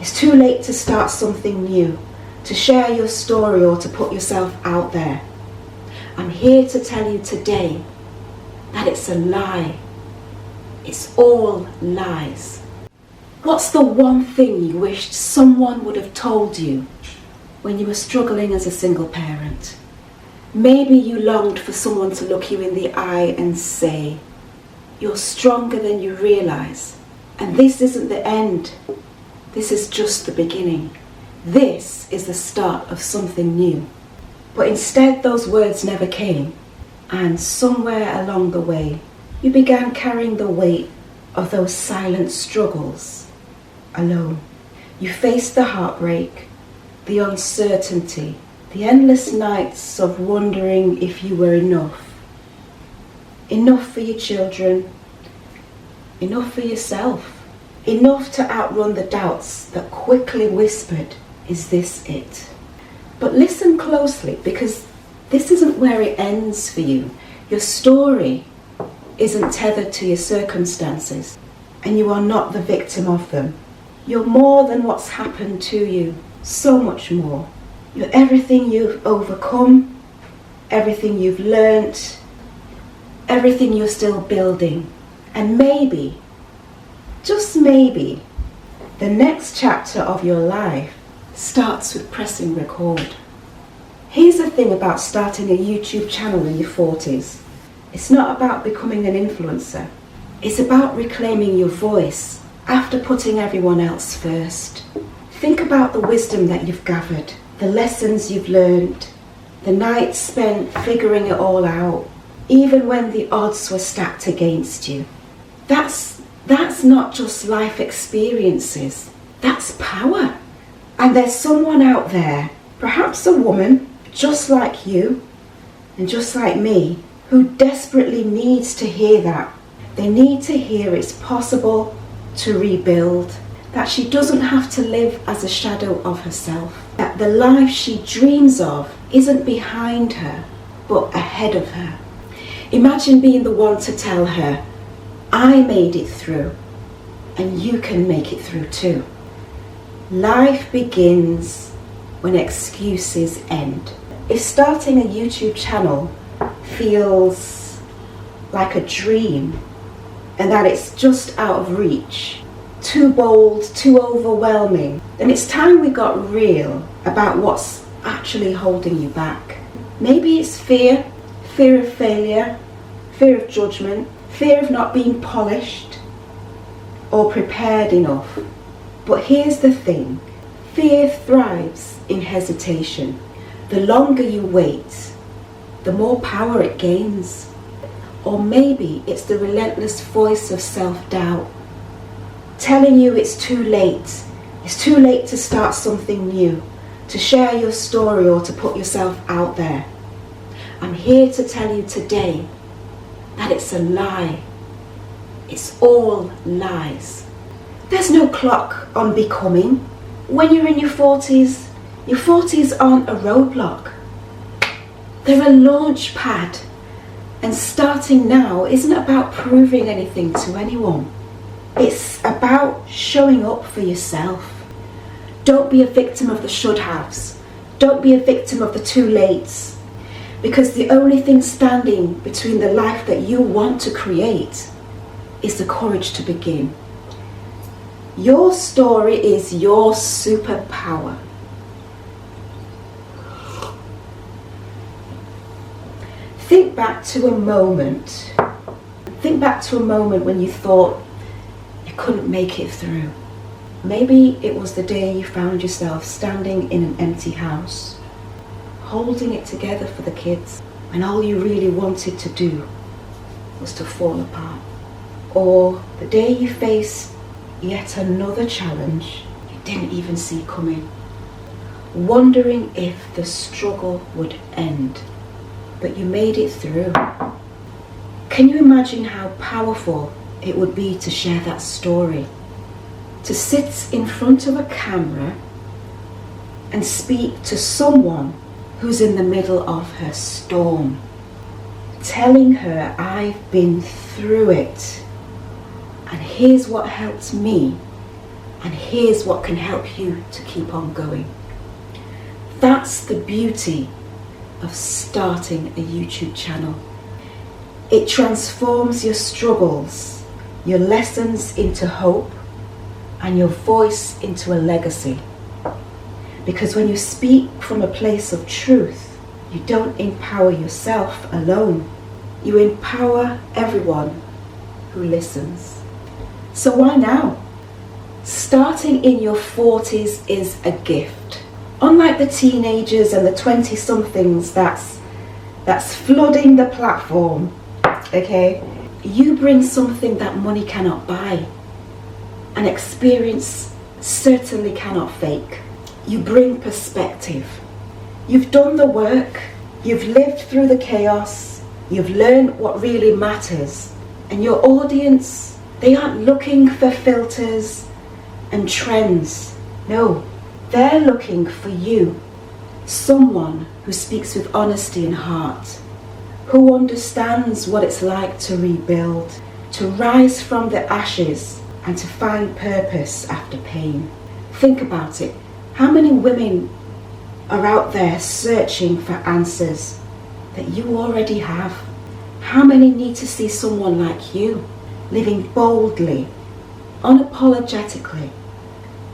It's too late to start something new, to share your story or to put yourself out there. I'm here to tell you today that it's a lie. It's all lies. What's the one thing you wished someone would have told you when you were struggling as a single parent? Maybe you longed for someone to look you in the eye and say, "You're stronger than you realize, and this isn't the end. This is just the beginning. This is the start of something new." But instead, those words never came, and somewhere along the way, you began carrying the weight of those silent struggles alone. You faced the heartbreak, the uncertainty, the endless nights of wondering if you were enough. Enough for your children, enough for yourself, enough to outrun the doubts that quickly whispered, "Is this it?" But listen closely, because this isn't where it ends for you. Your story isn't tethered to your circumstances, and you are not the victim of them. You're more than what's happened to you, so much more. You're everything you've overcome, everything you've learnt, everything you're still building. And maybe, just maybe, the next chapter of your life starts with pressing record. Here's the thing about starting a YouTube channel in your 40s. It's not about becoming an influencer. It's about reclaiming your voice after putting everyone else first. Think about the wisdom that you've gathered, the lessons you've learned, the nights spent figuring it all out, even when the odds were stacked against you. That's not just life experiences, that's power. And there's someone out there, perhaps a woman, just like you and just like me, who desperately needs to hear that. They need to hear it's possible to rebuild, that she doesn't have to live as a shadow of herself, that the life she dreams of isn't behind her, but ahead of her. Imagine being the one to tell her, "I made it through, and you can make it through too." Life begins when excuses end. If starting a YouTube channel feels like a dream and that it's just out of reach, too bold, too overwhelming, then it's time we got real about what's actually holding you back. Maybe it's fear of failure, fear of judgment, fear of not being polished or prepared enough. But here's the thing, fear thrives in hesitation. The longer you wait, the more power it gains. Or maybe it's the relentless voice of self-doubt, telling you it's too late. It's too late to start something new, to share your story or to put yourself out there. I'm here to tell you today that it's a lie. It's all lies. There's no clock on becoming. When you're in your 40s aren't a roadblock. They're a launch pad. And starting now isn't about proving anything to anyone. It's about showing up for yourself. Don't be a victim of the should-haves. Don't be a victim of the too lates. Because the only thing standing between the life that you want to create is the courage to begin. Your story is your superpower. Think back to a moment when you thought you couldn't make it through. Maybe it was the day you found yourself standing in an empty house, holding it together for the kids, and all you really wanted to do was to fall apart. Or the day you faced yet another challenge you didn't even see coming, wondering if the struggle would end. But you made it through. Can you imagine how powerful it would be to share that story? To sit in front of a camera and speak to someone who's in the middle of her storm, telling her, "I've been through it, and here's what helped me, And here's what can help you to keep on going. That's the beauty of starting a YouTube channel. It transforms your struggles, your lessons into hope, and your voice into a legacy. Because when you speak from a place of truth, you don't empower yourself alone. You empower everyone who listens. So why now? Starting in your 40s is a gift. Unlike the teenagers and the 20-somethings that's flooding the platform, okay? You bring something that money cannot buy. An experience certainly cannot fake. You bring perspective. You've done the work. You've lived through the chaos. You've learned what really matters. And your audience, they aren't looking for filters and trends. No, they're looking for you. Someone who speaks with honesty in heart, who understands what it's like to rebuild, to rise from the ashes and to find purpose after pain. Think about it. How many women are out there searching for answers that you already have? How many need to see someone like you living boldly, unapologetically,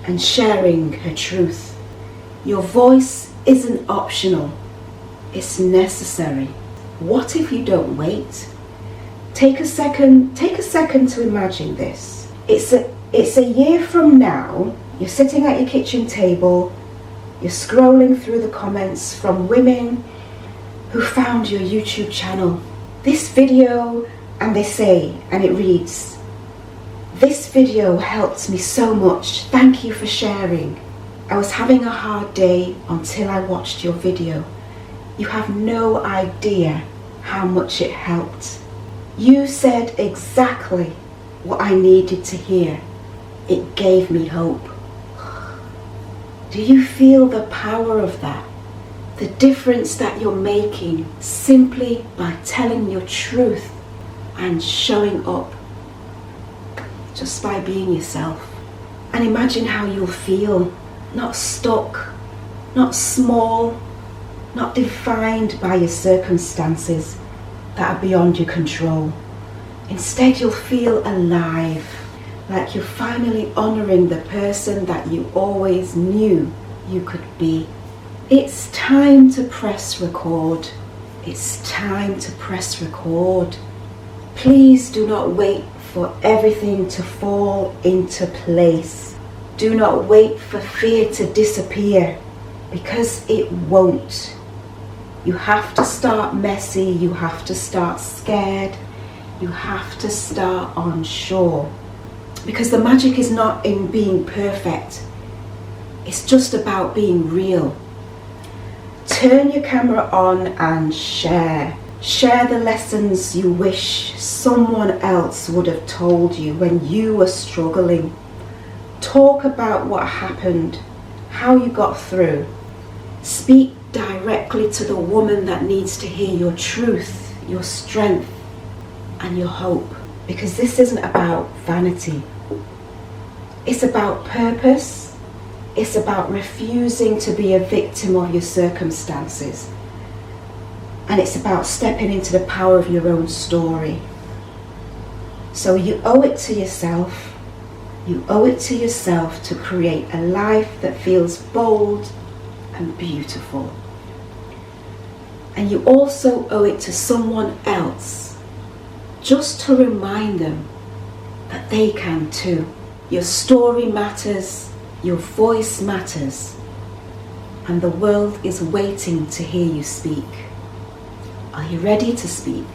and sharing her truth? Your voice isn't optional, it's necessary. What if you don't wait? Take a second to imagine this. It's a year from now. You're sitting at your kitchen table, you're scrolling through the comments from women who found your YouTube channel. This video, and they say, and it reads, "This video helped me so much. Thank you for sharing. I was having a hard day until I watched your video. You have no idea how much it helped. You said exactly what I needed to hear. It gave me hope." Do you feel the power of that? The difference that you're making simply by telling your truth and showing up just by being yourself. And imagine how you'll feel, not stuck, not small, not defined by your circumstances that are beyond your control. Instead, you'll feel alive, like you're finally honoring the person that you always knew you could be. It's time to press record. It's time to press record. Please do not wait for everything to fall into place. Do not wait for fear to disappear, because it won't. You have to start messy. You have to start scared. You have to start unsure. Because the magic is not in being perfect. It's just about being real. Turn your camera on and share. Share the lessons you wish someone else would have told you when you were struggling. Talk about what happened, how you got through. Speak directly to the woman that needs to hear your truth, your strength, and your hope. Because this isn't about vanity. It's about purpose. It's about refusing to be a victim of your circumstances. And it's about stepping into the power of your own story. So you owe it to yourself. You owe it to yourself to create a life that feels bold and beautiful. And you also owe it to someone else, just to remind them that they can too. Your story matters, your voice matters, and the world is waiting to hear you speak. Are you ready to speak?